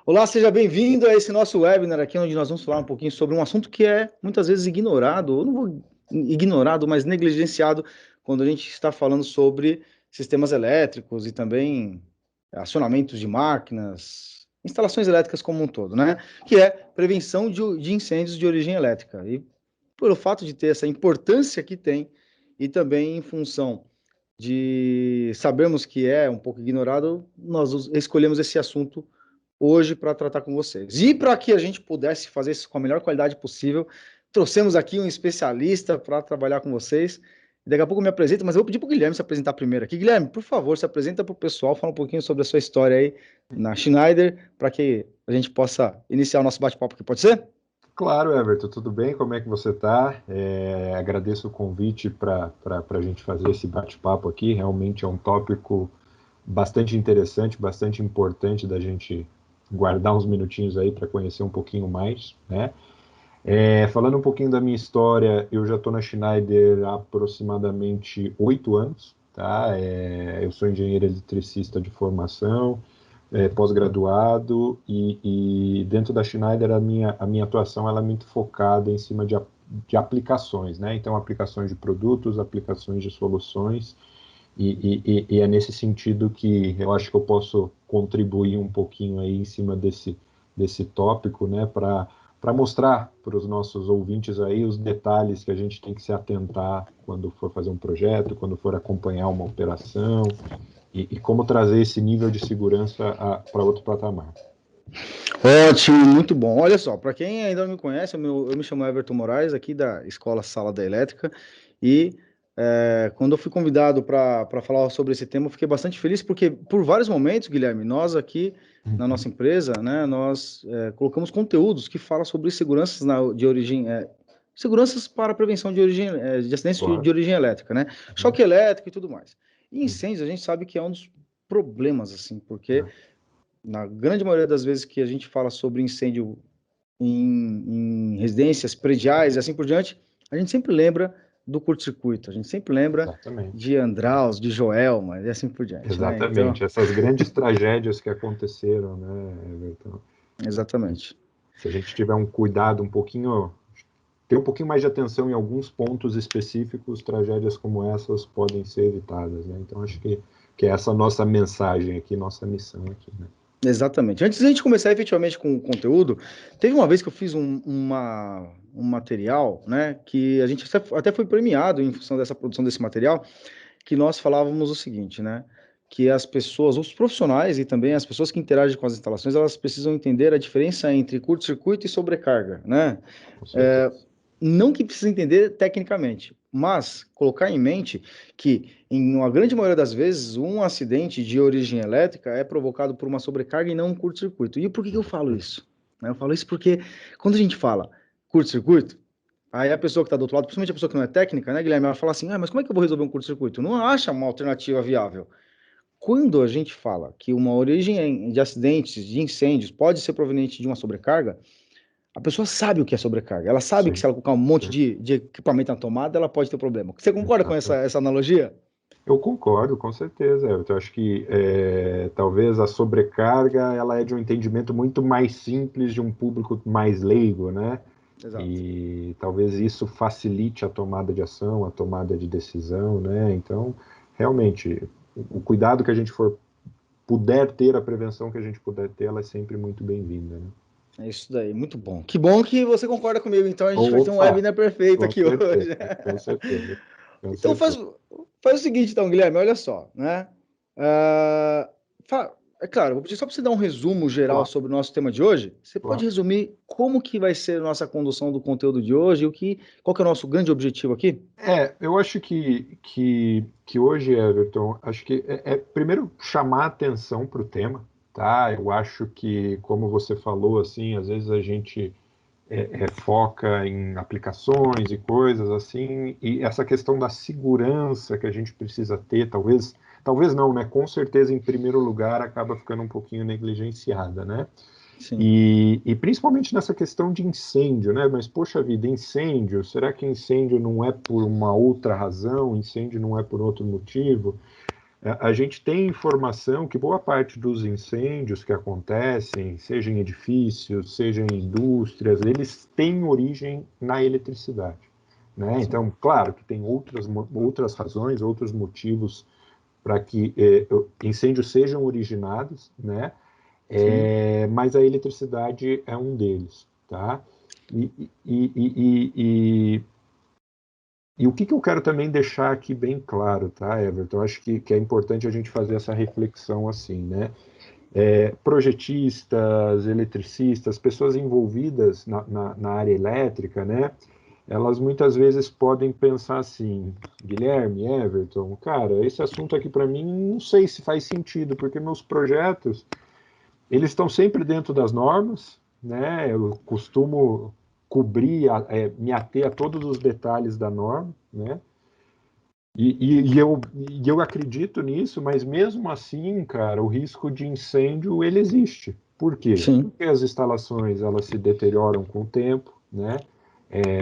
Olá, seja bem-vindo a esse nosso webinar aqui, onde nós vamos falar um pouquinho sobre um assunto que é muitas vezes ignorado, ou não vou ignorado, mas negligenciado, quando a gente está falando sobre sistemas elétricos e também acionamentos de máquinas, instalações elétricas como um todo, né? Que é prevenção de incêndios de origem elétrica. E pelo fato de ter essa importância que tem, e também em função de sabermos que é um pouco ignorado, nós escolhemos esse assunto hoje para tratar com vocês. E para que a gente pudesse fazer isso com a melhor qualidade possível, trouxemos aqui um especialista para trabalhar com vocês. Daqui a pouco eu me apresento, mas eu vou pedir para o Guilherme se apresentar primeiro aqui. Guilherme, por favor, se apresenta para o pessoal, fala um pouquinho sobre a sua história aí na Schneider, para que a gente possa iniciar o nosso bate-papo aqui, pode ser? Claro, Everton, tudo bem? Como é que você está? Agradeço o convite para a gente fazer esse bate-papo aqui. Realmente é um tópico bastante interessante, bastante importante da gente guardar uns minutinhos aí para conhecer um pouquinho mais, né? Falando um pouquinho da minha história, eu já estou na Schneider há aproximadamente 8 anos, tá? Eu sou engenheiro eletricista de formação, pós-graduado, e dentro da Schneider a minha atuação ela é muito focada em cima de aplicações, né? Então, aplicações de produtos, aplicações de soluções, e é nesse sentido que eu acho que eu posso contribuir um pouquinho aí em cima desse tópico, né? Para mostrar para os nossos ouvintes aí os detalhes que a gente tem que se atentar quando for fazer um projeto, quando for acompanhar uma operação, e como trazer esse nível de segurança para outro patamar. Ótimo, muito bom. Olha só, para quem ainda não me conhece, eu me chamo Everton Moraes, aqui da Escola Sala da Elétrica, e quando eu fui convidado para falar sobre esse tema, eu fiquei bastante feliz, porque por vários momentos, Guilherme, nós aqui na nossa empresa, né, nós colocamos conteúdos que falam sobre seguranças de origem, seguranças para a prevenção de origem, de acidentes de Claro. origem elétrica, né? Choque elétrico e tudo mais. E incêndios, a gente sabe que é um dos problemas, assim, porque na grande maioria das vezes que a gente fala sobre incêndio em residências, prediais e assim por diante, a gente sempre lembra do curto-circuito, a gente sempre lembra Exatamente. de Andraus, de Joelma e assim por diante, né? Então, Exatamente. Essas grandes tragédias que aconteceram, né, Everton? exatamente. Se a gente tiver um cuidado um pouquinho, ter um pouquinho mais de atenção em alguns pontos específicos, tragédias como essas podem ser evitadas, né? Então, acho que é essa nossa mensagem aqui, nossa missão aqui, né? Exatamente. Antes da gente começar efetivamente com o conteúdo, teve uma vez que eu fiz um material, né, que a gente até foi premiado em função dessa produção desse material, que nós falávamos o seguinte, né, que as pessoas, os profissionais e também as pessoas que interagem com as instalações, elas precisam entender a diferença entre curto-circuito e sobrecarga, né? Com certeza. Não que precisa entender tecnicamente, mas colocar em mente que, em uma grande maioria das vezes, um acidente de origem elétrica é provocado por uma sobrecarga e não um curto-circuito. E por que eu falo isso? Né, eu falo isso porque quando a gente fala curto-circuito, aí a pessoa que está do outro lado, principalmente a pessoa que não é técnica, né, Guilherme, ela fala assim, mas como é que eu vou resolver um curto-circuito? Não acha uma alternativa viável. Quando a gente fala que uma origem de acidentes, de incêndios, pode ser proveniente de uma sobrecarga, a pessoa sabe o que é sobrecarga. Ela sabe que Sim, se ela colocar um monte sim. de equipamento na tomada, ela pode ter problema. Você concorda com Exatamente. essa analogia? Eu concordo, com certeza, Everton. Eu acho que talvez a sobrecarga ela é de um entendimento muito mais simples de um público mais leigo, né? Exato. E talvez isso facilite a tomada de ação, a tomada de decisão, né? Então, realmente, o cuidado que a gente puder ter, a prevenção que a gente puder ter, ela é sempre muito bem-vinda, né? É isso daí, muito bom. Que bom que você concorda comigo. Então a gente vai ter um Opa, webinar perfeito com aqui certeza, hoje. com certeza, com Então certeza. faz o seguinte, então, Guilherme, olha só, né? Ah, é claro, eu vou pedir só para você dar um resumo geral Claro, sobre o nosso tema de hoje. Você pode claro. resumir como que vai ser a nossa condução do conteúdo de hoje e qual que é o nosso grande objetivo aqui? Eu acho que hoje, Everton, acho que primeiro chamar atenção para o tema, tá? Eu acho que, como você falou, assim, às vezes a gente foca em aplicações e coisas assim, e essa questão da segurança que a gente precisa ter, talvez não, né? Com certeza, em primeiro lugar, acaba ficando um pouquinho negligenciada, né? Sim. E principalmente nessa questão de incêndio, né? Mas, poxa vida, incêndio, será que incêndio não é por uma outra razão? Incêndio não é por outro motivo? A gente tem informação que boa parte dos incêndios que acontecem, seja em edifícios, seja em indústrias, eles têm origem na eletricidade, né? Então, claro que tem outras razões, outros motivos para que incêndios sejam originados, né? Mas a eletricidade é um deles, tá? E, e, e, e, e o que eu quero também deixar aqui bem claro, tá, Everton? Acho que é importante a gente fazer essa reflexão assim, né? Projetistas, eletricistas, pessoas envolvidas na área elétrica, né? Elas muitas vezes podem pensar assim, Guilherme, Everton, cara, esse assunto aqui para mim não sei se faz sentido, porque meus projetos, eles estão sempre dentro das normas, né? Eu costumo cobrir, me ater a todos os detalhes da norma, né? E eu acredito nisso, mas mesmo assim, cara, o risco de incêndio ele existe. Por quê? Sim. Porque as instalações elas se deterioram com o tempo, né?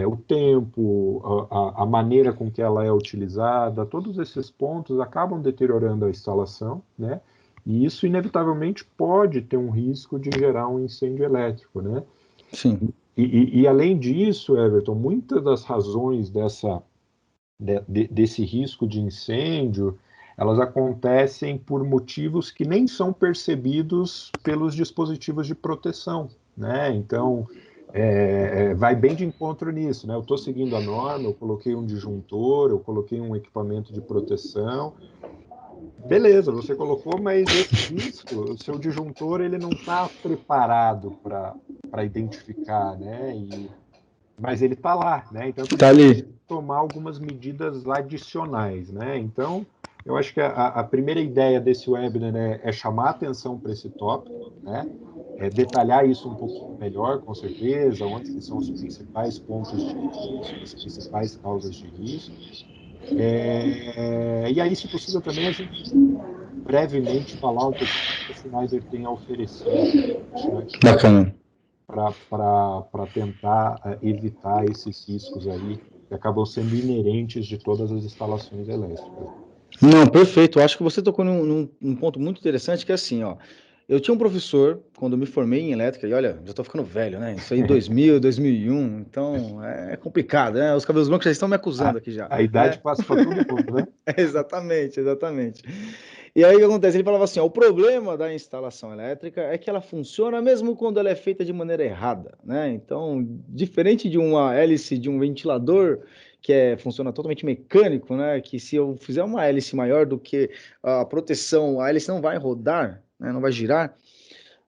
O tempo, a maneira com que ela é utilizada, todos esses pontos acabam deteriorando a instalação, né? E isso inevitavelmente pode ter um risco de gerar um incêndio elétrico, né? Sim. E além disso, Everton, muitas das razões desse risco de incêndio, elas acontecem por motivos que nem são percebidos pelos dispositivos de proteção, né? Então, vai bem de encontro nisso, né? Eu estou seguindo a norma, eu coloquei um disjuntor, eu coloquei um equipamento de proteção, beleza, você colocou, mas esse risco, o seu disjuntor, ele não está preparado para identificar, né? Mas ele está lá, né? Então eu Tá preciso ali. tomar algumas medidas adicionais, né? Então, eu acho que a primeira ideia desse webinar, né, é chamar atenção para esse tópico, né? Detalhar isso um pouquinho melhor, com certeza, onde que são os principais pontos de risco, as principais causas de risco. E aí, se possível, também a gente brevemente falar um pouquinho do que o Schneider tem a oferecer Bacana. para tentar evitar esses riscos aí que acabam sendo inerentes de todas as instalações elétricas. Não, perfeito. Eu acho que você tocou num ponto muito interessante, que é assim, ó. Eu tinha um professor, quando eu me formei em elétrica, e olha, já tô ficando velho, né? Isso aí 2000, 2001, então é complicado, né? Os cabelos brancos já estão me A, acusando aqui já, a idade né? passa para todo mundo, né? Exatamente, exatamente. E aí o que acontece? Ele falava assim, ó, o problema da instalação elétrica é que ela funciona mesmo quando ela é feita de maneira errada, né? Então, diferente de uma hélice de um ventilador, que funciona totalmente mecânico, né? Que se eu fizer uma hélice maior do que a proteção, a hélice não vai rodar, né? Não vai girar.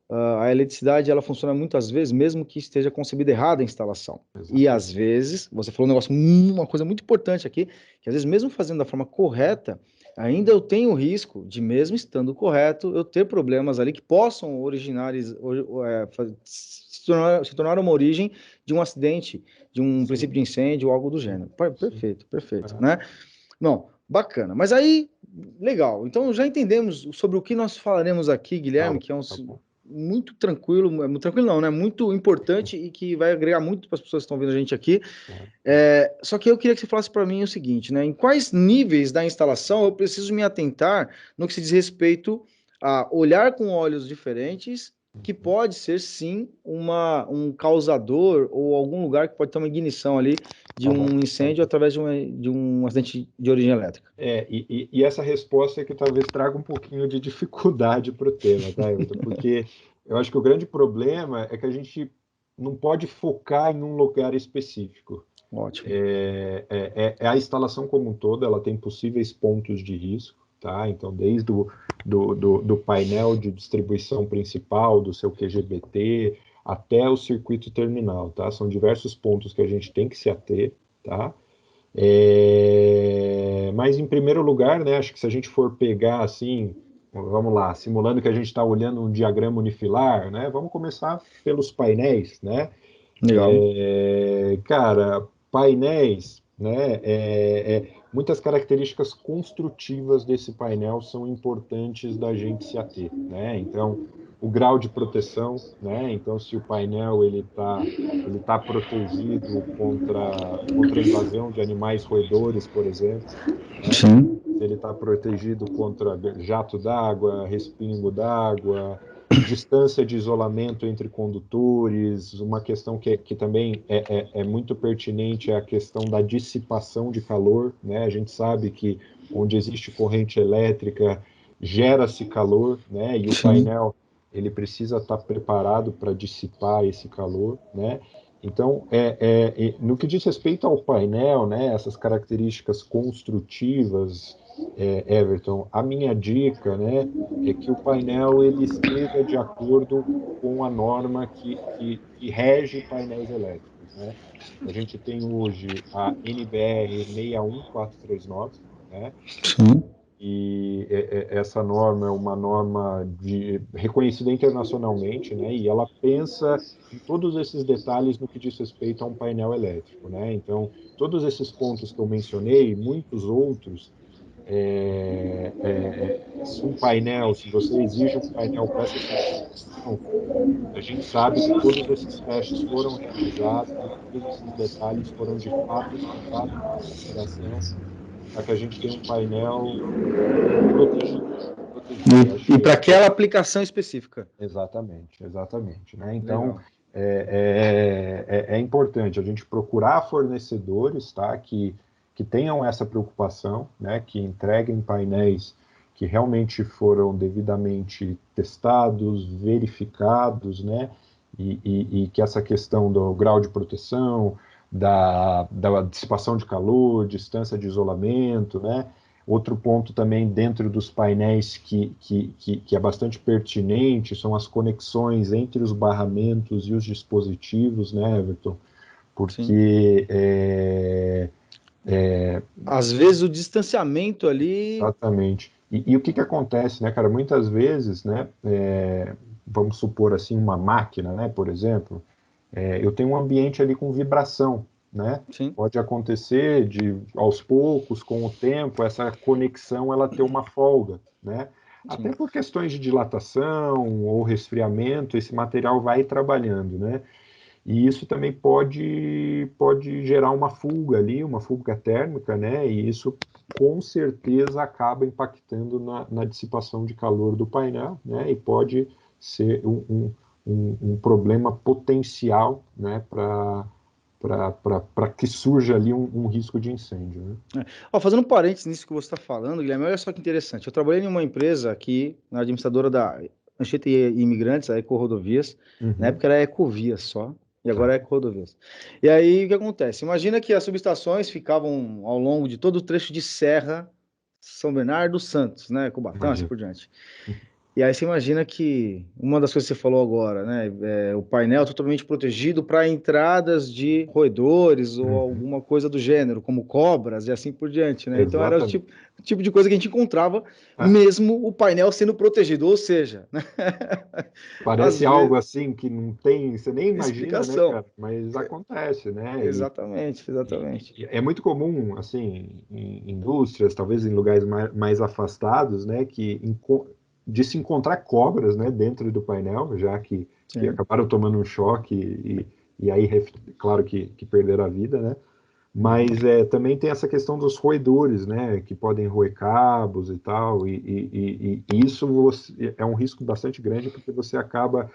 A eletricidade, ela funciona muitas vezes, mesmo que esteja concebida errada a instalação. E às Exatamente. vezes, você falou um negócio, uma coisa muito importante aqui, que às vezes mesmo fazendo da forma correta, ainda eu tenho o risco de, mesmo estando correto, eu ter problemas ali que possam se tornar uma origem de um acidente, de um Sim, princípio de incêndio ou algo do sim, gênero. sim. Perfeito, perfeito, né? Não, bacana. Mas aí, legal. Então já entendemos sobre o que nós falaremos aqui, Tá Guilherme, bom, que é tá bom. muito tranquilo, muito tranquilo não, né? Muito importante e que vai agregar muito para as pessoas que estão vendo a gente aqui. Tá. Só que eu queria que você falasse para mim o seguinte, né? Em quais níveis da instalação eu preciso me atentar no que se diz respeito a olhar com olhos diferentes, que pode ser sim um causador ou algum lugar que pode ter uma ignição ali de Tá bom, um tá incêndio bom. através de um acidente de origem elétrica. E essa resposta é que talvez traga um pouquinho de dificuldade para o tema, tá, Everton? Porque eu acho que o grande problema é que a gente não pode focar em um lugar específico. Ótimo. É a instalação como um todo, ela tem possíveis pontos de risco, tá? Então, desde do painel de distribuição principal, do seu QGBT, até o circuito terminal, tá? São diversos pontos que a gente tem que se ater, tá? Mas, em primeiro lugar, né, acho que se a gente for pegar assim, vamos lá, simulando que a gente está olhando um diagrama unifilar, né, vamos começar pelos painéis, né? Legal. Cara, painéis, né? Muitas características construtivas desse painel são importantes da gente se ater, né? Então, o grau de proteção, né? Então, se o painel ele tá protegido contra a invasão de animais roedores, por exemplo, né? Sim. Se ele está protegido contra jato d'água, respingo d'água, distância de isolamento entre condutores. Uma questão que também é muito pertinente é a questão da dissipação de calor, né? A gente sabe que onde existe corrente elétrica gera-se calor, né? E o painel ele precisa estar preparado para dissipar esse calor, né? Então, no que diz respeito ao painel, né, essas características construtivas, Everton, a minha dica, né, é que o painel ele esteja de acordo com a norma que rege painéis elétricos, né? A gente tem hoje a NBR 61439, né? Sim. E essa norma é uma norma reconhecida internacionalmente, né? E ela pensa em todos esses detalhes no que diz respeito a um painel elétrico, né? Então, todos esses pontos que eu mencionei, muitos outros, se um painel, se você exige um painel com essa certificação, a gente sabe que todos esses testes foram realizados e todos esses detalhes foram de fato levados em consideração para que a gente tenha um painel protegido. E para aquela aplicação específica. Exatamente, né? Então, é importante a gente procurar fornecedores, tá, que tenham essa preocupação, né, que entreguem painéis que realmente foram devidamente testados, verificados, né, e que essa questão do grau de proteção, da dissipação de calor, distância de isolamento, né. Outro ponto também dentro dos painéis que é bastante pertinente são as conexões entre os barramentos e os dispositivos, né, Everton? Porque às vezes o distanciamento ali... Exatamente. E o que acontece, né, cara? Muitas vezes, né, vamos supor assim, uma máquina, né, por exemplo, eu tenho um ambiente ali com vibração, né? Sim. Pode acontecer aos poucos, com o tempo, essa conexão ela ter uma folga, né? Até por questões de dilatação ou resfriamento, esse material vai trabalhando, né? E isso também pode gerar uma fuga ali, uma fuga térmica, né? E isso com certeza acaba impactando na dissipação de calor do painel, né? E pode ser um problema potencial, né? Para que surja ali um risco de incêndio, né? Fazendo um parênteses nisso que você está falando, Guilherme, olha só que interessante. Eu trabalhei em uma empresa aqui, na administradora da Anchieta e Imigrantes, a Eco Rodovias. Na época era Ecovias só, e agora é Eco Rodovias. E aí, o que acontece? Imagina que as subestações ficavam ao longo de todo o trecho de serra, São Bernardo, Santos, né? Cubatão, assim por diante. E aí você imagina que uma das coisas que você falou agora, né, o painel totalmente protegido para entradas de roedores ou alguma coisa do gênero, como cobras e assim por diante, né? Então era o tipo de coisa que a gente encontrava, mesmo o painel sendo protegido, ou seja, né? Parece algo assim que não tem, você nem imagina, explicação, né, cara? Mas acontece, né? Exatamente. E é muito comum, assim, em indústrias, talvez em lugares mais afastados, né, de se encontrar cobras, né, dentro do painel, já que acabaram tomando um choque e aí, claro que perderam a vida, né? Mas também tem essa questão dos roedores, né, que podem roer cabos e tal, e isso é um risco bastante grande porque você acaba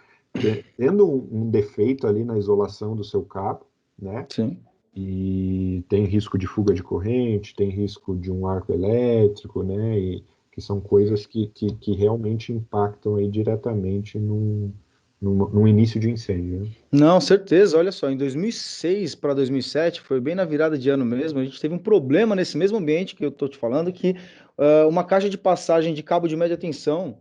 tendo um defeito ali na isolação do seu cabo, né? Sim. E tem risco de fuga de corrente, tem risco de um arco elétrico, né? E que são coisas que realmente impactam aí diretamente no início de incêndio, né? Não, certeza. Olha só, em 2006 para 2007, foi bem na virada de ano mesmo, a gente teve um problema nesse mesmo ambiente que eu estou te falando, que uma caixa de passagem de cabo de média tensão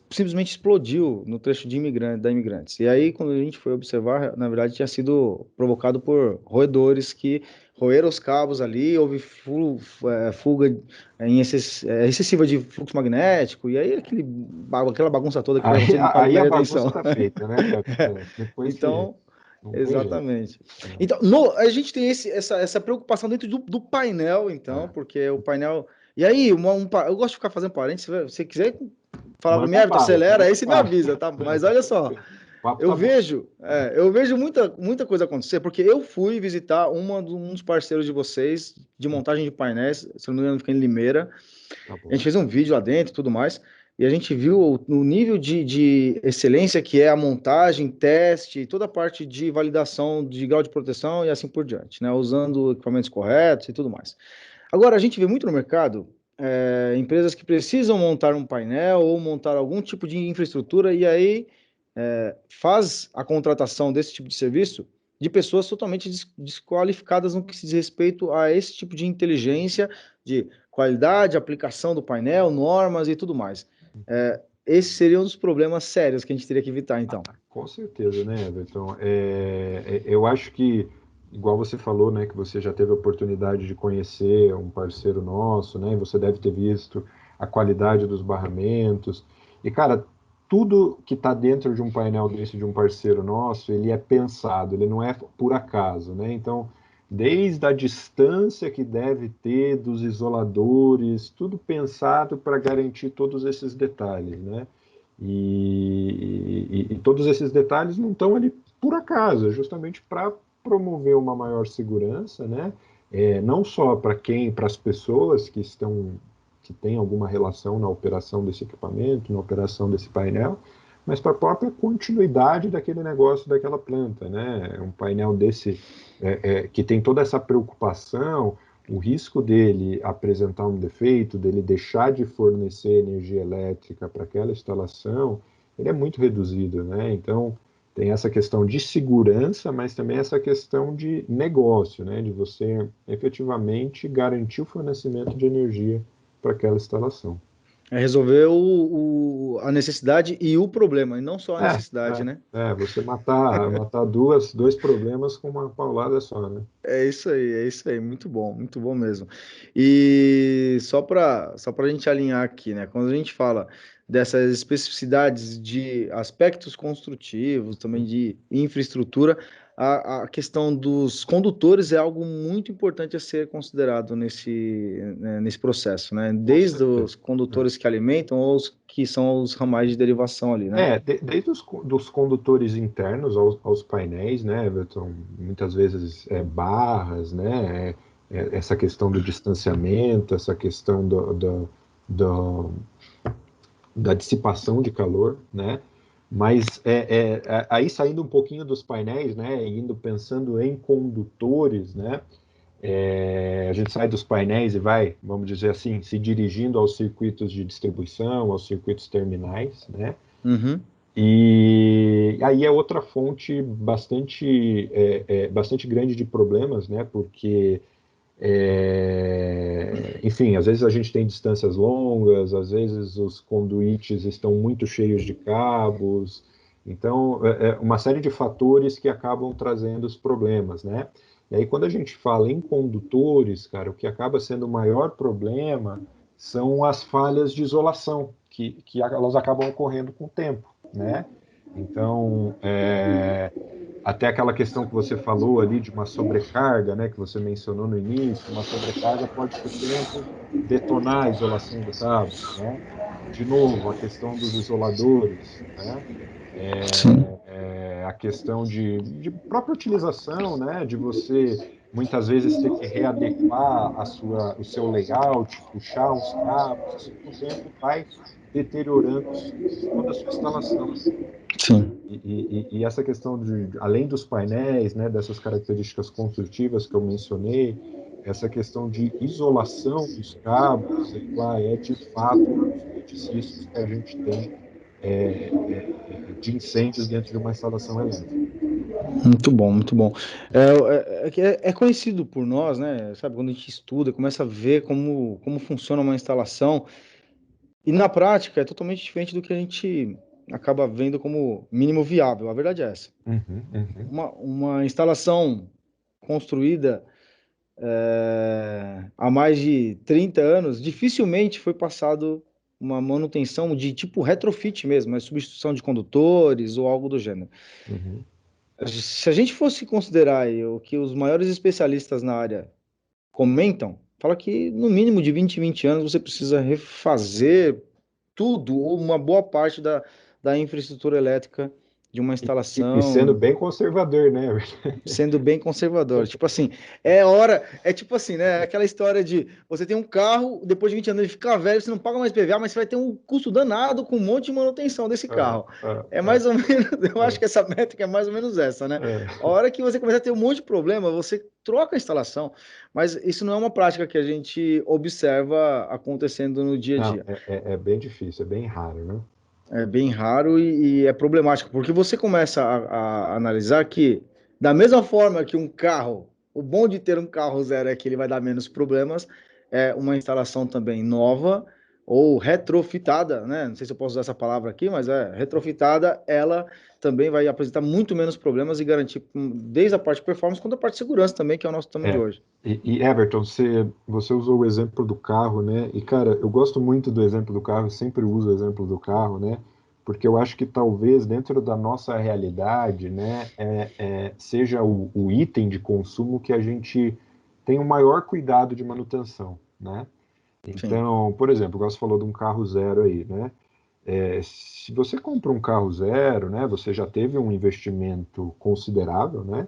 simplesmente explodiu no trecho da Imigrantes. E aí, quando a gente foi observar, na verdade, tinha sido provocado por roedores que roeram os cabos ali, houve fuga excessiva de fluxo magnético, e aí aquela bagunça toda que vai acontecer no cabo de Aí a média bagunça tensão. está feita, né, cara? Depois Então, não tem jeito. exatamente. Então, a gente tem essa preocupação dentro do painel, então, porque o painel... E aí, eu gosto de ficar fazendo parênteses, se você quiser falar para mim, Everton, acelera, aí você me avisa, tá? Mas olha só, papo Eu tá bom. vejo, eu vejo muita coisa acontecer, porque eu fui visitar um dos parceiros de vocês de montagem de painéis, se não me engano, fica em Limeira. Tá A gente bom. fez um vídeo lá dentro e tudo mais, e a gente viu o nível de excelência que é a montagem, teste, toda a parte de validação de grau de proteção e assim por diante, né? Usando equipamentos corretos e tudo mais. Agora, a gente vê muito no mercado empresas que precisam montar um painel ou montar algum tipo de infraestrutura e aí faz a contratação desse tipo de serviço de pessoas totalmente desqualificadas no que se diz respeito a esse tipo de inteligência, de qualidade, aplicação do painel, normas e tudo mais. Esse seria um dos problemas sérios que a gente teria que evitar, então. Com certeza, né, Everton? Eu acho que, igual você falou, né, que você já teve a oportunidade de conhecer um parceiro nosso, né, você deve ter visto a qualidade dos barramentos. E, cara, tudo que está dentro de um painel desse de um parceiro nosso, ele é pensado, ele não é por acaso, né? Então, desde a distância que deve ter dos isoladores, tudo pensado para garantir todos esses detalhes, né? E todos esses detalhes não estão ali por acaso, é justamente para promover uma maior segurança, né? Não só para quem, para as pessoas que têm alguma relação na operação desse equipamento, na operação desse painel, mas para a própria continuidade daquele negócio, daquela planta, né? Um painel desse que tem toda essa preocupação, o risco dele apresentar um defeito, dele deixar de fornecer energia elétrica para aquela instalação, ele é muito reduzido, né? Então, tem essa questão de segurança, mas também essa questão de negócio, né? De você efetivamente garantir o fornecimento de energia para aquela instalação. É resolver a necessidade e o problema, e não só a necessidade, né? Você matar dois problemas com uma paulada só, né? É isso aí, muito bom mesmo. E só para a gente alinhar aqui, né? Quando a gente fala dessas especificidades de aspectos construtivos, também de infraestrutura, a questão dos condutores é algo muito importante a ser considerado nesse processo, né? Com Desde certeza. os condutores que alimentam ou os que são os ramais de derivação ali, né? Desde dos condutores internos aos painéis, né, Everton? Muitas vezes barras, né? Essa questão do distanciamento, essa questão do- da dissipação de calor, né? Mas aí saindo um pouquinho dos painéis, né? Indo pensando em condutores, né? A gente sai dos painéis e vai, vamos dizer assim, se dirigindo aos circuitos de distribuição, aos circuitos terminais, né? Uhum. E aí é outra fonte bastante grande de problemas, né? Porque, enfim, às vezes a gente tem distâncias longas, às vezes os conduítes estão muito cheios de cabos, então uma série de fatores que acabam trazendo os problemas, né? E aí quando a gente fala em condutores, cara, o que acaba sendo o maior problema são as falhas de isolação, que elas acabam ocorrendo com o tempo, né? Então, até aquela questão que você falou ali de uma sobrecarga, né, que você mencionou no início, uma sobrecarga pode, por exemplo, detonar a isolação do cabo, né? De novo, a questão dos isoladores, né? Sim. A questão de própria utilização, né? De você muitas vezes ter que readequar o seu layout, puxar uns cabos, isso com o tempo vai deteriorando toda a sua instalação. Sim. E essa questão além dos painéis, né, dessas características construtivas que eu mencionei, essa questão de isolação dos cabos, ela é de fato um dos grandes riscos que a gente tem de incêndios dentro de uma instalação elétrica. Muito bom, muito bom. É conhecido por nós, né? Sabe, quando a gente estuda, começa a ver como funciona uma instalação, e na prática é totalmente diferente do que a gente acaba vendo como mínimo viável. A verdade é essa. Uhum, uhum. Uma instalação construída há mais de 30 anos, dificilmente foi passado uma manutenção de tipo retrofit mesmo, mas substituição de condutores ou algo do gênero. Uhum. Se a gente fosse considerar aí o que os maiores especialistas na área comentam, fala que no mínimo de 20 em 20 anos você precisa refazer tudo ou uma boa parte da infraestrutura elétrica de uma E sendo instalação. bem conservador, né? Sendo bem conservador. Tipo assim, é hora. É tipo assim, né? Aquela história de você tem um carro, depois de 20 anos ele fica velho, você não paga mais PVA, mas você vai ter um custo danado com um monte de manutenção desse Ah, carro. ah, É ah, mais ou menos, eu acho ah, que essa métrica é mais ou menos essa, né? A ah. hora que você começa a ter um monte de problema, você troca a instalação. Mas isso não é uma prática que a gente observa acontecendo no dia a Não, dia. é bem difícil, é bem raro, né? É bem raro e é problemático, porque você começa a analisar que, da mesma forma que um carro, o bom de ter um carro zero é que ele vai dar menos problemas, é uma instalação também nova ou retrofitada, né? Não sei se eu posso usar essa palavra aqui, mas é retrofitada, ela também vai apresentar muito menos problemas e garantir desde a parte de performance quanto a parte de segurança também, que é o nosso tema de É. hoje. E Everton, você usou o exemplo do carro, né? E, cara, eu gosto muito do exemplo do carro, eu sempre uso o exemplo do carro, né? Porque eu acho que talvez dentro da nossa realidade, né, seja o item de consumo que a gente tem o maior cuidado de manutenção, né? Sim, Então, por exemplo, você falou de um carro zero aí, né? Se você compra um carro zero, né, você já teve um investimento considerável, né?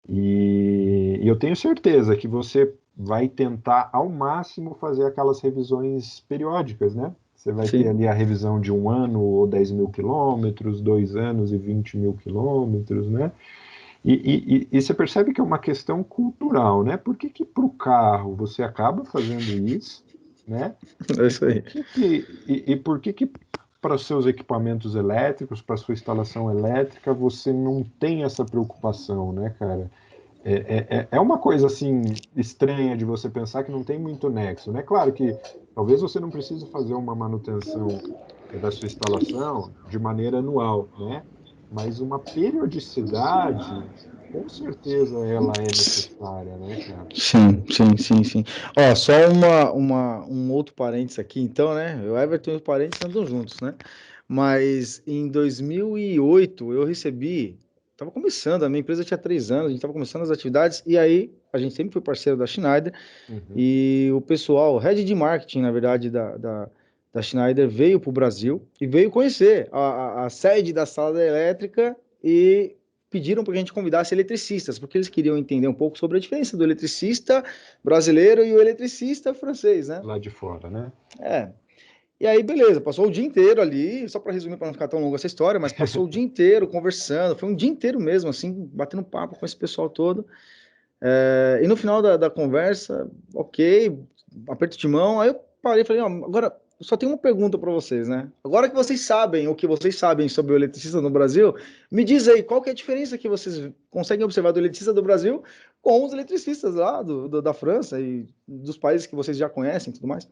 E eu tenho certeza que você vai tentar ao máximo fazer aquelas revisões periódicas, né? Você vai ter sim, ali a revisão de 1 ano ou 10 mil quilômetros, 2 anos e 20 mil quilômetros, né? E você percebe que é uma questão cultural, né? Por que que para o carro você acaba fazendo isso, né? é E isso aí. por que que para os seus equipamentos elétricos, para a sua instalação elétrica, você não tem essa preocupação, né, cara? É uma coisa assim estranha de você pensar que não tem muito nexo, né? Claro que talvez você não precise fazer uma manutenção da sua instalação de maneira anual, né? Mas uma periodicidade, com certeza ela é necessária, né, cara? Sim, sim, sim, sim. Ó, só um outro parênteses aqui, então, né? O Everton e os parentes andam juntos, né? Mas em 2008 eu recebi, estava começando, a minha empresa tinha 3 anos, a gente estava começando as atividades, e aí a gente sempre foi parceiro da Schneider, Uhum. e o pessoal, o head de marketing, na verdade, da Schneider, veio para o Brasil e veio conhecer a sede da sala da elétrica e pediram para que a gente convidasse eletricistas, porque eles queriam entender um pouco sobre a diferença do eletricista brasileiro e o eletricista francês, né? Lá de fora, né? É. E aí, beleza, passou o dia inteiro ali, só para resumir, para não ficar tão longa essa história, mas passou o dia inteiro conversando, foi um dia inteiro mesmo, assim, batendo papo com esse pessoal todo. E no final da conversa, ok, aperto de mão, aí eu parei e falei, ó, agora eu só tenho uma pergunta para vocês, né? Agora que vocês sabem o que vocês sabem sobre o eletricista no Brasil, me diz aí, qual que é a diferença que vocês conseguem observar do eletricista do Brasil com os eletricistas lá da França e dos países que vocês já conhecem e tudo mais?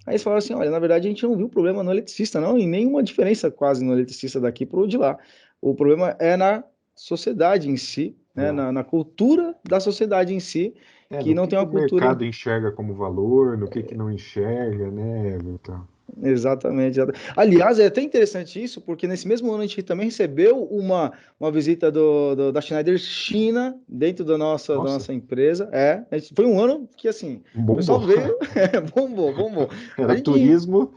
Aí eles falaram assim, olha, na verdade a gente não viu problema no eletricista não, e nenhuma diferença quase no eletricista daqui para o de lá. O problema é na sociedade em si, né, É. na cultura da sociedade em si, que No não tem que uma o cultura mercado enxerga como valor, no que não enxerga, né, Everton? exatamente. Aliás, é até interessante isso, porque nesse mesmo ano a gente também recebeu uma visita da Schneider China dentro da Nossa, nossa empresa. Foi um ano que assim, o pessoal bombou. veio, bombou, bombou. A Era gente na turismo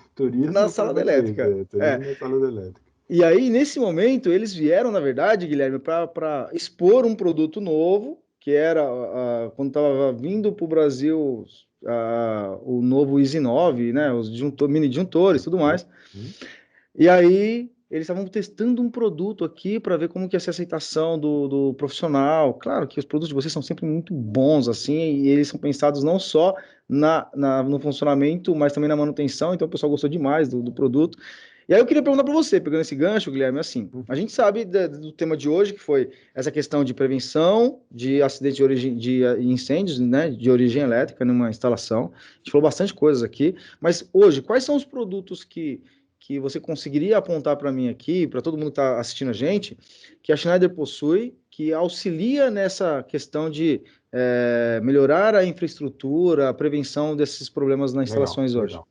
para sala da vocês, elétrica. turismo na sala da elétrica. E aí, nesse momento, eles vieram, na verdade, Guilherme, para expor um produto novo, que era quando estava vindo para o Brasil o novo Easy 9, né, os mini disjuntores e tudo Uhum. mais. E aí, eles estavam testando um produto aqui para ver como que ia ser a aceitação do profissional. Claro que os produtos de vocês são sempre muito bons, assim, e eles são pensados não só no funcionamento, mas também na manutenção, então o pessoal gostou demais do produto. E aí eu queria perguntar para você, pegando esse gancho, Guilherme, assim, a gente sabe do tema de hoje, que foi essa questão de prevenção de acidentes de origem, de incêndios, né, de origem elétrica numa instalação. A gente falou bastante coisas aqui, mas hoje, quais são os produtos que você conseguiria apontar para mim aqui, para todo mundo que está assistindo a gente, que a Schneider possui, que auxilia nessa questão de melhorar a infraestrutura, a prevenção desses problemas nas Legal, instalações hoje? legal.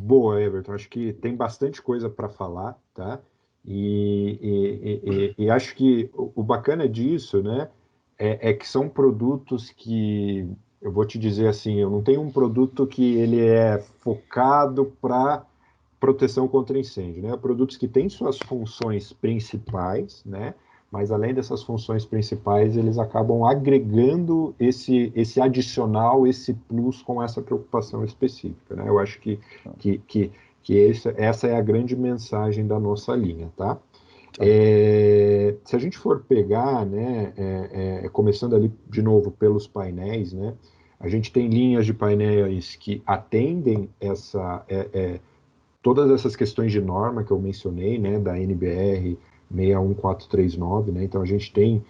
Boa, Everton. Acho que tem bastante coisa para falar, tá? E acho que o bacana disso, né, é que são produtos que eu vou te dizer assim, eu não tenho um produto que ele é focado para proteção contra incêndio, né? Produtos que têm suas funções principais, né? Mas além dessas funções principais, eles acabam agregando esse adicional, esse plus com essa preocupação específica, né? Eu acho que essa é a grande mensagem da nossa linha, tá? Se a gente for pegar, né, começando ali de novo pelos painéis, né, a gente tem linhas de painéis que atendem todas essas questões de norma que eu mencionei, né, da NBR 61439, né, então a gente tem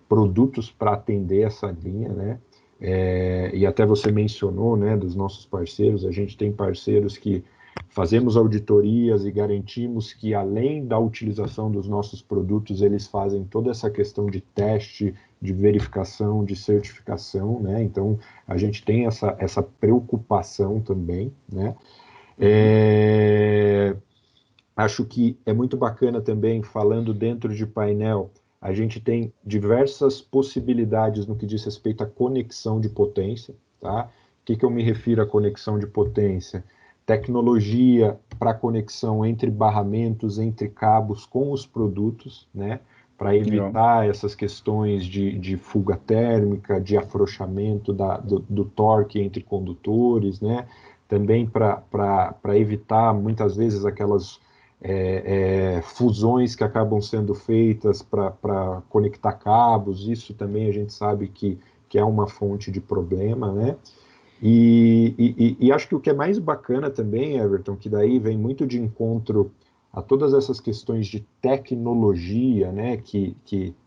produtos para atender essa linha, né, e até você mencionou, né, dos nossos parceiros, a gente tem parceiros que fazemos auditorias e garantimos que, além da utilização dos nossos produtos, eles fazem toda essa questão de teste, de verificação, de certificação, né? Então, a gente tem essa preocupação também, né? Acho que é muito bacana também, falando dentro de painel, a gente tem diversas possibilidades no que diz respeito à conexão de potência, tá? O que eu me refiro à conexão de potência? Tecnologia para conexão entre barramentos, entre cabos com os produtos, né? Para evitar essas questões de fuga térmica, de afrouxamento do torque entre condutores, né? Também para evitar, muitas vezes, aquelas fusões que acabam sendo feitas para conectar cabos, isso também a gente sabe que é uma fonte de problema, né? E acho que o que é mais bacana também, Everton, que daí vem muito de encontro a todas essas questões de tecnologia, né, que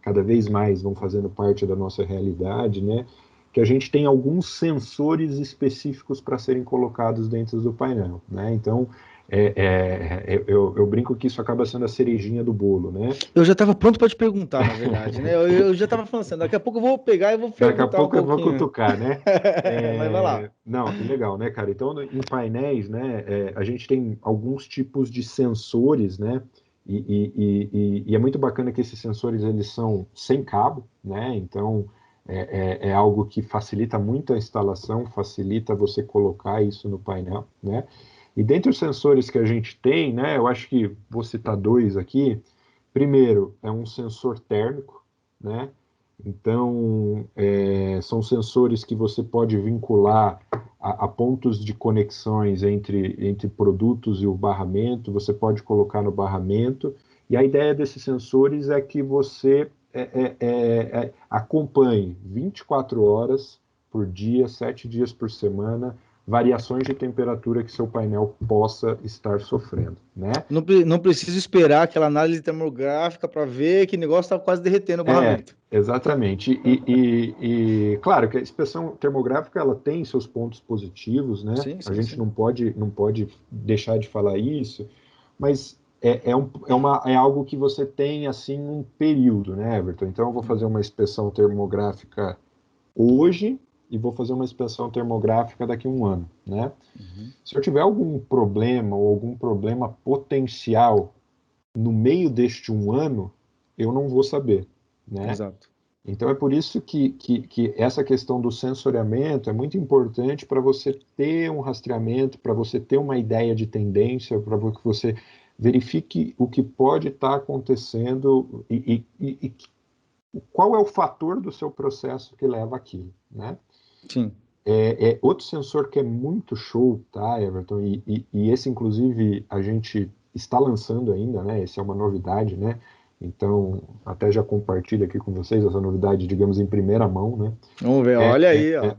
cada vez mais vão fazendo parte da nossa realidade, né, que a gente tem alguns sensores específicos para serem colocados dentro do painel, né? Então, eu brinco que isso acaba sendo a cerejinha do bolo, né? Eu já estava pronto para te perguntar, na verdade, né? Eu já estava falando assim, daqui a pouco eu vou pegar e vou Daqui a perguntar um pouco eu vou pouquinho. cutucar, né? Mas vai lá. Não, legal, né, cara? Então, em painéis, né, a gente tem alguns tipos de sensores, né? E é muito bacana que esses sensores eles são sem cabo, né? Então, é algo que facilita muito a instalação, facilita você colocar isso no painel, né? E dentre os sensores que a gente tem, né, eu acho que vou citar dois aqui. Primeiro, é um sensor térmico, né? Então, são sensores que você pode vincular a pontos de conexões entre produtos e o barramento, você pode colocar no barramento, e a ideia desses sensores é que você acompanhe 24 horas por dia, 7 dias por semana, variações de temperatura que seu painel possa estar sofrendo, né? Não preciso esperar aquela análise termográfica para ver que o negócio está quase derretendo o barramento. Exatamente. Claro que a inspeção termográfica ela tem seus pontos positivos, né? Sim, A sim, gente sim. não pode deixar de falar isso, mas é algo que você tem assim um período, né, Everton? Então eu vou fazer uma inspeção termográfica hoje e vou fazer uma inspeção termográfica daqui a um ano, né? Uhum. Se eu tiver algum problema ou algum problema potencial no meio deste um ano, eu não vou saber, né? Exato. Então é por isso que essa questão do sensoriamento é muito importante para você ter um rastreamento, para você ter uma ideia de tendência, para que você verifique o que pode estar acontecendo e qual é o fator do seu processo que leva aquilo, né? Sim. Outro sensor que é muito show, tá, Everton? E esse, inclusive, a gente está lançando ainda, né? Essa é uma novidade, né? Então, até já compartilho aqui com vocês essa novidade, digamos, em primeira mão, né? Vamos ver, É, olha é, aí, ó. é,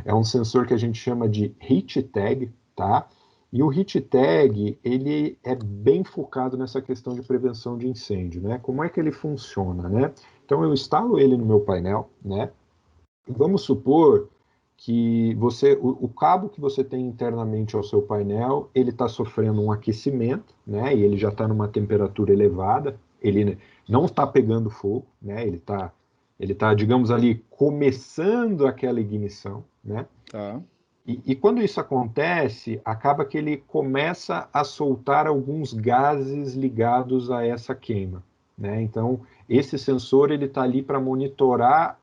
é um sensor que a gente chama de heat tag, tá? E o heat tag, ele é bem focado nessa questão de prevenção de incêndio, né? Como é que ele funciona, né? Então, eu instalo ele no meu painel, né? Vamos supor que o cabo que você tem internamente ao seu painel, ele está sofrendo um aquecimento, né? E ele já está numa temperatura elevada, ele não está pegando fogo, né? Ele tá, digamos ali, começando aquela ignição, né? Tá. E quando isso acontece, acaba que ele começa a soltar alguns gases ligados a essa queima, né? Então, esse sensor ele está ali para monitorar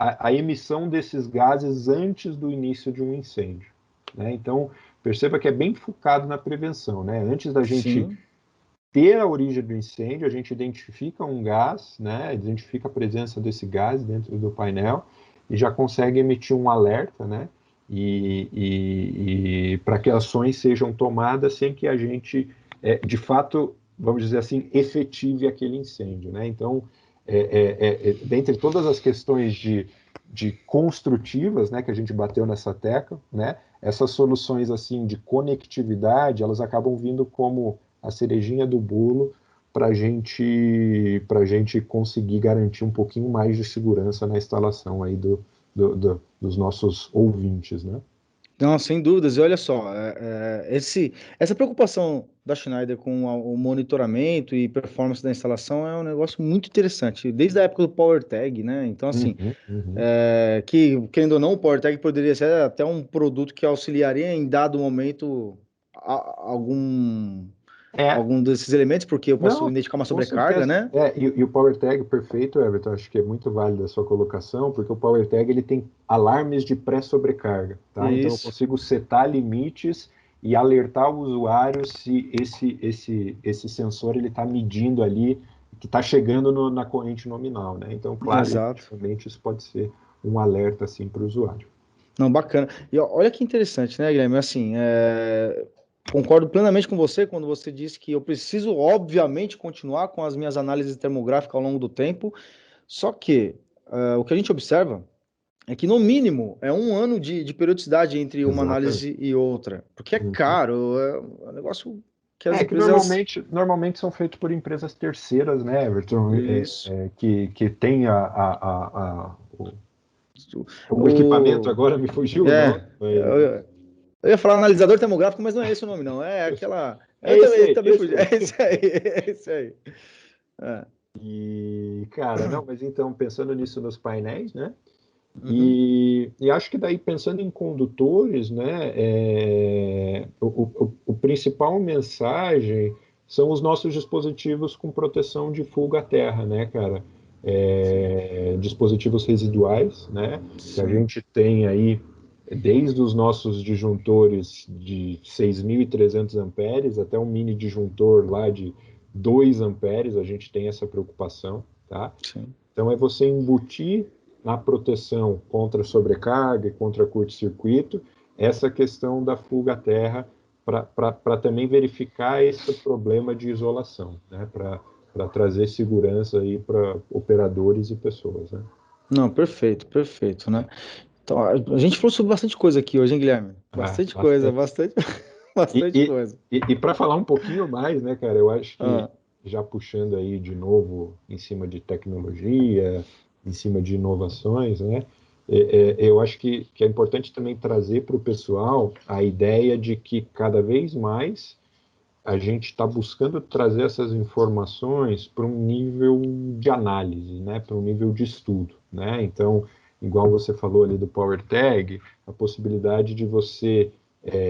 a emissão desses gases antes do início de um incêndio, né? Então, perceba que é bem focado na prevenção, né? Antes da gente Sim. ter a origem do incêndio, a gente identifica um gás, né? Identifica a presença desse gás dentro do painel e já consegue emitir um alerta, né? E para que ações sejam tomadas sem que a gente, de fato, vamos dizer assim, efetive aquele incêndio, né? Então, dentre todas as questões de construtivas, né, que a gente bateu nessa tecla, né? Essas soluções assim de conectividade, elas acabam vindo como a cerejinha do bolo para gente conseguir garantir um pouquinho mais de segurança na instalação aí dos nossos ouvintes, né? Não, sem dúvidas. E olha só, essa preocupação da Schneider com o monitoramento e performance da instalação é um negócio muito interessante, desde a época do PowerTag, né? Então, assim, Uhum, uhum. que, querendo ou não, o PowerTag poderia ser até um produto que auxiliaria em dado momento algum, É, algum desses elementos, porque eu posso não, identificar uma com sobrecarga, certeza. né? E o Power Tag, perfeito, Everton, acho que é muito válido a sua colocação, porque o Power Tag ele tem alarmes de pré-sobrecarga, tá? Então eu Isso, consigo setar limites e alertar o usuário se esse sensor ele está medindo ali que está chegando na corrente nominal, né? Então, claro, exato. efetivamente isso pode ser um alerta assim para o usuário. Não, bacana. E olha que interessante, né, Guilherme? Assim, concordo plenamente com você quando você disse que eu preciso, obviamente, continuar com as minhas análises termográficas ao longo do tempo, só que o que a gente observa é que, no mínimo, é um ano de periodicidade entre uma Exatamente. análise e outra, porque é Uhum. caro, é um negócio que as É que empresas. normalmente são feitos por empresas terceiras, né, Everton? Isso. Que tem o equipamento, O, agora me fugiu o nome, é, eu ia falar analisador termográfico, mas não é esse o nome, não. É aquela. é Eu esse também, aí, também esse fugi. aí. É isso aí, é isso aí. É. E, cara, não, mas então, pensando nisso nos painéis, né? Uhum. E acho que daí, pensando em condutores, né, o principal mensagem são os nossos dispositivos com proteção de fuga à terra, né, cara? Sim, Dispositivos residuais, né, que a sim, gente tem aí desde os nossos disjuntores de 6.300 amperes até um mini disjuntor lá de 2 amperes, a gente tem essa preocupação, tá? sim. Então, é você embutir na proteção contra sobrecarga e contra curto-circuito essa questão da fuga à terra para também verificar esse problema de isolação, né? Para trazer segurança aí para operadores e pessoas, né? Não, perfeito, perfeito, né? Então, a gente falou sobre bastante coisa aqui hoje, hein, Guilherme? Ah, Bastante coisa, bastante. bastante, E, bastante e, coisa. e para falar um pouquinho mais, né, cara, eu acho que Ah, já puxando aí de novo em cima de tecnologia, em cima de inovações, né, eu acho que é importante também trazer para o pessoal a ideia de que cada vez mais a gente está buscando trazer essas informações para um nível de análise, né, para um nível de estudo, né? Então, igual você falou ali do Power Tag, a possibilidade de você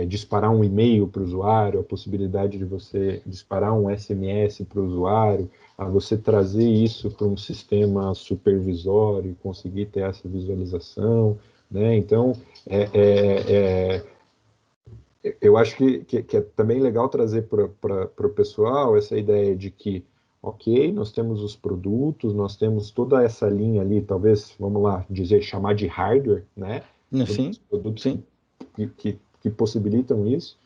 disparar um e-mail para o usuário, a possibilidade de você disparar um SMS para o usuário, a você trazer isso para um sistema supervisório e conseguir ter essa visualização, né? Então, é, é, é, eu acho que é também legal trazer para o pessoal essa ideia de que, ok, nós temos os produtos, nós temos toda essa linha ali, talvez, vamos lá, dizer, chamar de hardware, né? Todos os sim, produtos sim. que possibilitam isso,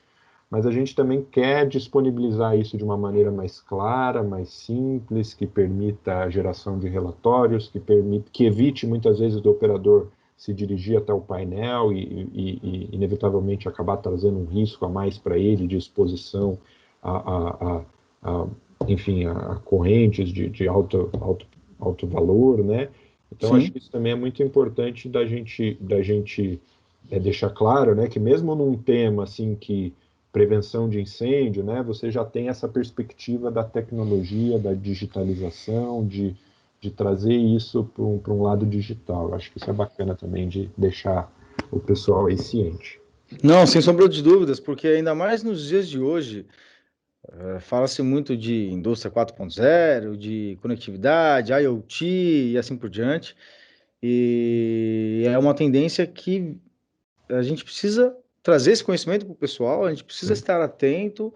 mas a gente também quer disponibilizar isso de uma maneira mais clara, mais simples, que permita a geração de relatórios, que evite muitas vezes do operador se dirigir até o painel e inevitavelmente acabar trazendo um risco a mais para ele de exposição a, a, a, a enfim, a correntes de alto valor, né? Então acho Sim. que isso também é muito importante da gente deixar claro, né, que mesmo num tema assim que prevenção de incêndio, né, você já tem essa perspectiva da tecnologia, da digitalização, de trazer isso para um lado digital. Eu acho que isso é bacana também de deixar o pessoal aí ciente. Não, sem sombra de dúvidas, porque ainda mais nos dias de hoje, fala-se muito de indústria 4.0, de conectividade, IoT e assim por diante. E é uma tendência que a gente precisa trazer esse conhecimento para o pessoal, a gente precisa estar atento,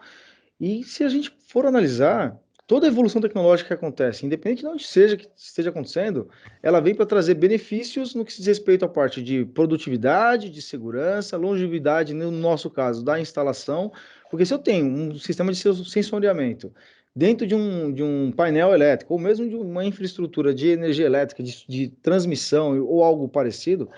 e se a gente for analisar, toda a evolução tecnológica que acontece, independente de onde seja que esteja acontecendo, ela vem para trazer benefícios no que se diz respeito à parte de produtividade, de segurança, longevidade, no nosso caso, da instalação, porque se eu tenho um sistema de sensoriamento dentro de um painel elétrico, ou mesmo de uma infraestrutura de energia elétrica, de transmissão ou algo parecido,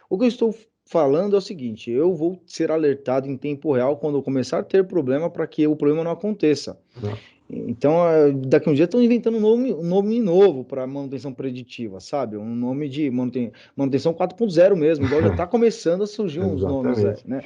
o que eu estou falando é o seguinte: eu vou ser alertado em tempo real quando eu começar a ter problema para que o problema não aconteça. Não. Então, daqui a um dia estão inventando um nome novo para manutenção preditiva, sabe? Um nome de manutenção 4.0 mesmo, igual já está começando a surgir uns nomes aí, Exatamente. né?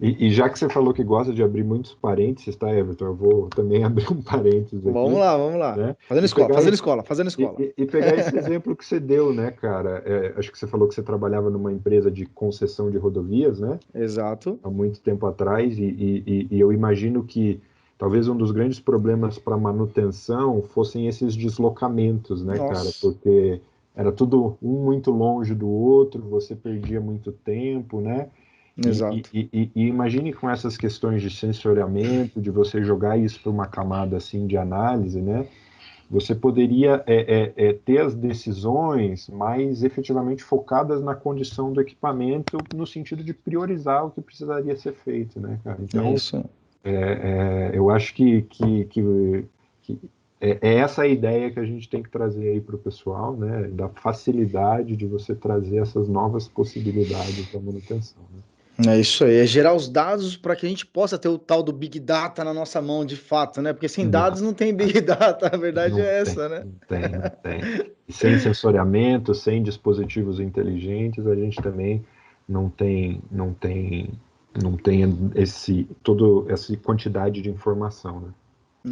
E já que você falou que gosta de abrir muitos parênteses, tá, Everton? Eu vou também abrir um parênteses aqui, Vamos lá. né? Fazendo E escola, pegar fazendo esse, escola, fazendo escola. e pegar esse exemplo que você deu, né, cara? Acho que você falou que você trabalhava numa empresa de concessão de rodovias, né? Exato. Há muito tempo atrás, e eu imagino que talvez um dos grandes problemas para manutenção fossem esses deslocamentos, né, cara? Nossa, Porque era tudo um muito longe do outro, você perdia muito tempo, né? exato. E imagine com essas questões de sensoriamento, de você jogar isso para uma camada assim de análise, né? Você poderia ter as decisões mais efetivamente focadas na condição do equipamento, no sentido de priorizar o que precisaria ser feito, né, cara? É Então, isso. eu acho que é essa a ideia que a gente tem que trazer aí para o pessoal, né? Da facilidade de você trazer essas novas possibilidades da manutenção, né? É isso aí, é gerar os dados para que a gente possa ter o tal do Big Data na nossa mão de fato, né? Porque sem dados não tem Big Data, a verdade Não é tem, essa, né? não tem, não tem. E sem sensoriamento, sem dispositivos inteligentes, a gente também não tem toda essa quantidade de informação, né?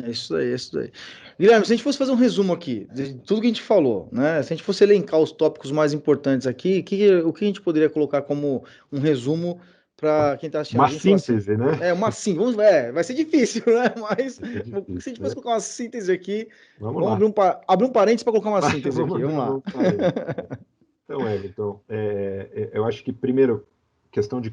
É isso aí, é isso aí. Guilherme, se a gente fosse fazer um resumo aqui de tudo que a gente falou, né? Se a gente fosse elencar os tópicos mais importantes aqui, o que a gente poderia colocar como um resumo para quem está assistindo a Uma gente falar assim? síntese, né? Vai ser difícil, né? Mas É se a difícil, gente fosse né? colocar uma síntese aqui, Vamos vamos lá. abrir um parênteses para colocar uma síntese Vamos aqui, abrir vamos um lá. novo parênteses. Então, Everton, eu acho que, primeiro, questão de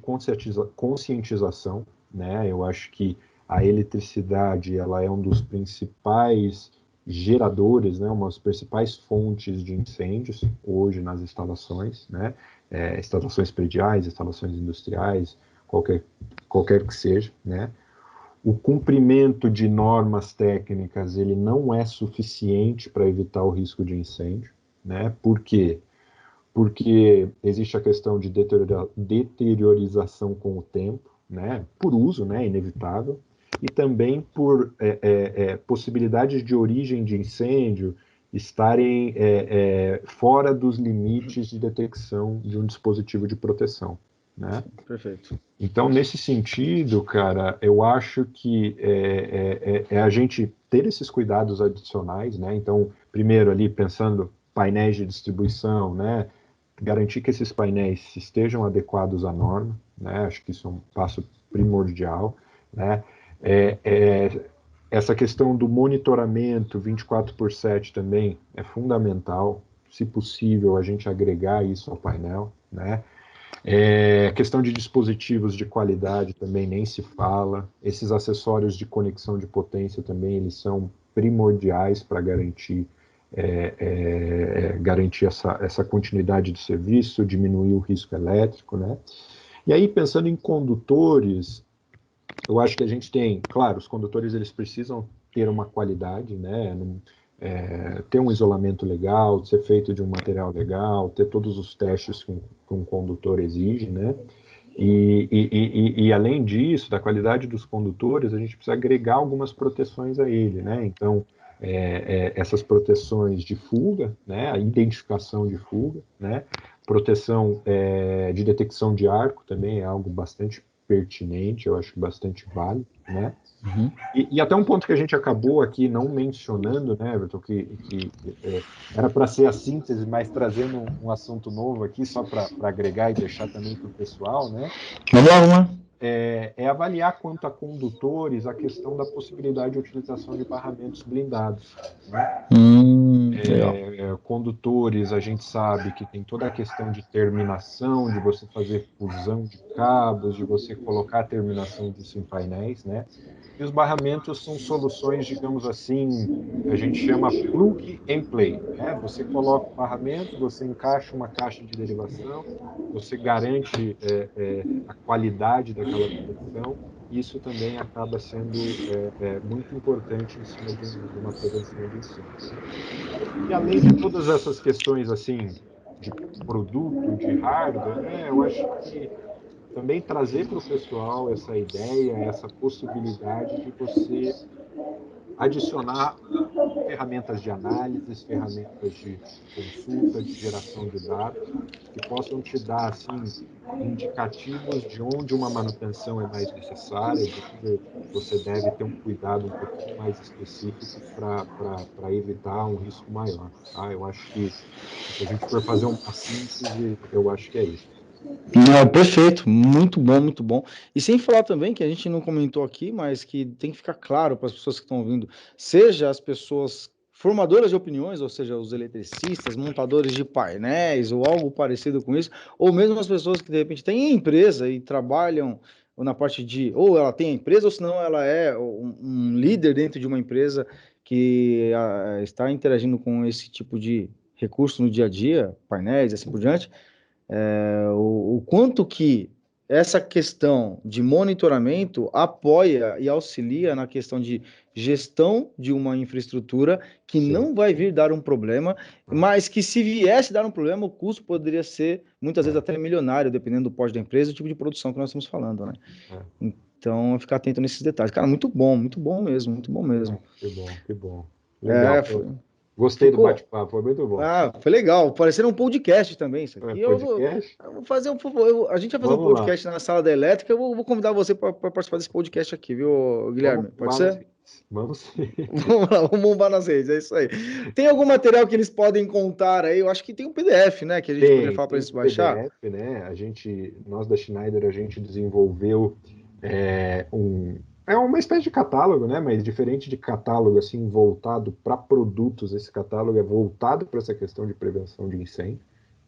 conscientização, né? Eu acho que a eletricidade, ela é um dos principais geradores, né? Uma das principais fontes de incêndios hoje nas instalações, né? Instalações prediais, instalações industriais, qualquer, qualquer que seja, né? O cumprimento de normas técnicas, ele não é suficiente para evitar o risco de incêndio, né? Por quê? Porque existe a questão de deteriorização com o tempo, né, por uso, né, inevitável, e também por possibilidades de origem de incêndio estarem fora dos limites de detecção de um dispositivo de proteção, né? Sim, perfeito. Então, nesse sentido, cara, eu acho que é a gente ter esses cuidados adicionais, né? Então, primeiro ali pensando painéis de distribuição, né? Garantir que esses painéis estejam adequados à norma, né? Acho que isso é um passo primordial, né? É, é, essa questão do monitoramento 24/7 também é fundamental. Se possível, a gente agregar isso ao painel, né? Questão de dispositivos de qualidade também nem se fala. Esses acessórios de conexão de potência também eles são primordiais para garantir essa continuidade do serviço, diminuir o risco elétrico, né? E aí, pensando em condutores, eu acho que a gente tem, claro, os condutores eles precisam ter uma qualidade, né? Ter um isolamento legal, ser feito de um material legal, ter todos os testes que um condutor exige, né? E além disso, da qualidade dos condutores, a gente precisa agregar algumas proteções a ele, né? Então, essas proteções de fuga, né? A identificação de fuga, né? Proteção de detecção de arco também é algo bastante pertinente, eu acho bastante válido, né? Uhum. E até um ponto que a gente acabou aqui não mencionando, né, Everton, que era para ser a síntese, mas trazendo um assunto novo aqui, só para agregar e deixar também para o pessoal, né? Vamos lá, vamos lá. Avaliar quanto a condutores a questão da possibilidade de utilização de barramentos blindados, né? Hum, Condutores, a gente sabe que tem toda a questão de terminação, de você fazer fusão de cabos, de você colocar a terminação disso em painéis, né? E os barramentos são soluções, digamos assim, a gente chama plug and play, né? Você coloca o barramento, você encaixa uma caixa de derivação, você garante a qualidade daquela conexão. Isso também acaba sendo muito importante em cima de uma prevenção de incêndio. E além de todas essas questões assim de produto, de hardware, né, eu acho que também trazer para o pessoal essa ideia, essa possibilidade de você adicionar ferramentas de análise, ferramentas de consulta, de geração de dados, que possam te dar assim indicativos de onde uma manutenção é mais necessária, de onde você deve ter um cuidado um pouquinho mais específico para evitar um risco maior. Tá? Eu acho que, se a gente for fazer uma síntese, eu acho que é isso. Não, perfeito, muito bom, muito bom. E sem falar também que a gente não comentou aqui, mas que tem que ficar claro para as pessoas que estão ouvindo, seja as pessoas formadoras de opiniões, ou seja, os eletricistas, montadores de painéis ou algo parecido com isso, ou mesmo as pessoas que de repente têm empresa e trabalham na parte de, ou ela tem a empresa, ou senão ela é um líder dentro de uma empresa que está interagindo com esse tipo de recurso no dia a dia, painéis e assim por diante. O quanto que essa questão de monitoramento apoia e auxilia na questão de gestão de uma infraestrutura que Sim. não vai vir dar um problema, mas que se viesse dar um problema, o custo poderia ser muitas vezes até milionário, dependendo do porte da empresa e do tipo de produção que nós estamos falando, né? Então, ficar atento nesses detalhes. Cara, muito bom mesmo, muito bom mesmo. Que bom, que bom. Legal. Gostei do bate-papo, foi muito bom. Foi legal. Parecendo um podcast também, isso aqui. Podcast? Eu vou fazer a gente vai fazer um podcast na sala da elétrica. Eu vou convidar você para participar desse podcast aqui, viu, Guilherme? Pode ser? Vamos sim. Vamos lá, vamos bombar nas redes, é isso aí. Tem algum material que eles podem contar aí? Eu acho que tem um PDF, né? Que a gente poderia falar para eles baixar. PDF, né? Nós da Schneider, a gente desenvolveu uma espécie de catálogo, né? Mas diferente de catálogo assim voltado para produtos, esse catálogo é voltado para essa questão de prevenção de incêndio.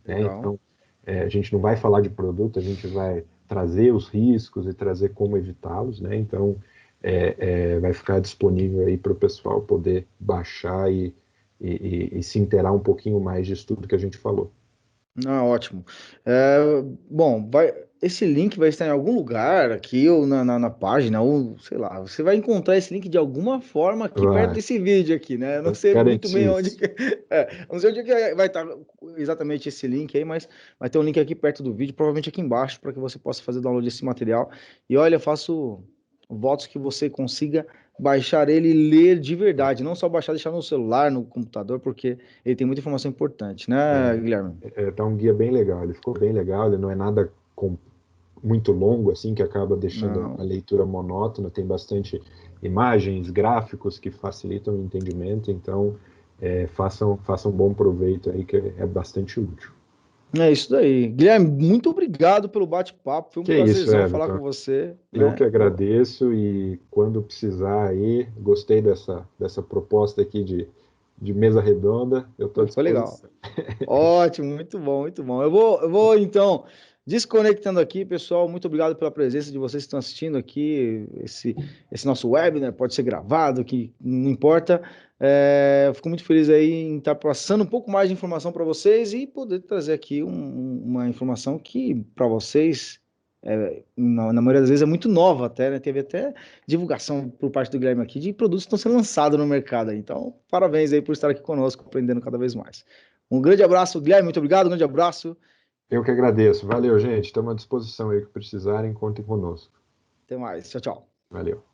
Né? Então, a gente não vai falar de produto, a gente vai trazer os riscos e trazer como evitá-los, né? Então, vai ficar disponível aí para o pessoal poder baixar e se inteirar um pouquinho mais disso tudo que a gente falou. Ótimo. Bom, esse link vai estar em algum lugar aqui, ou na página, ou sei lá, você vai encontrar esse link de alguma forma aqui perto desse vídeo aqui, né? Eu não sei muito bem onde não sei onde que vai estar exatamente esse link aí, mas vai ter um link aqui perto do vídeo, provavelmente aqui embaixo, para que você possa fazer download desse material. E olha, eu faço votos que você consiga baixar ele e ler de verdade, não só baixar, deixar no celular, no computador, porque ele tem muita informação importante, né, Guilherme? Tá um guia bem legal, ele ficou bem legal, ele não é nada muito longo, assim, que acaba deixando a leitura monótona, tem bastante imagens, gráficos que facilitam o entendimento, então façam bom proveito aí, que é bastante útil. É isso daí. Guilherme, muito obrigado pelo bate-papo. Foi um prazerzão falar com você. Eu que agradeço e quando precisar aí, gostei dessa proposta aqui de mesa redonda, eu estou à disposição. Foi legal. Ótimo, muito bom, muito bom. Eu vou então desconectando aqui, pessoal. Muito obrigado pela presença de vocês que estão assistindo aqui esse nosso webinar. Pode ser gravado, que não importa. Fico muito feliz aí em estar passando um pouco mais de informação para vocês e poder trazer aqui uma informação que para vocês, na maioria das vezes, é muito nova até, né? Teve até divulgação por parte do Guilherme aqui de produtos que estão sendo lançados no mercado. Então, parabéns aí por estar aqui conosco, aprendendo cada vez mais. Um grande abraço, Guilherme, muito obrigado, um grande abraço. Eu que agradeço. Valeu, gente. Estamos à disposição aí que precisarem, contem conosco. Até mais. Tchau, tchau. Valeu.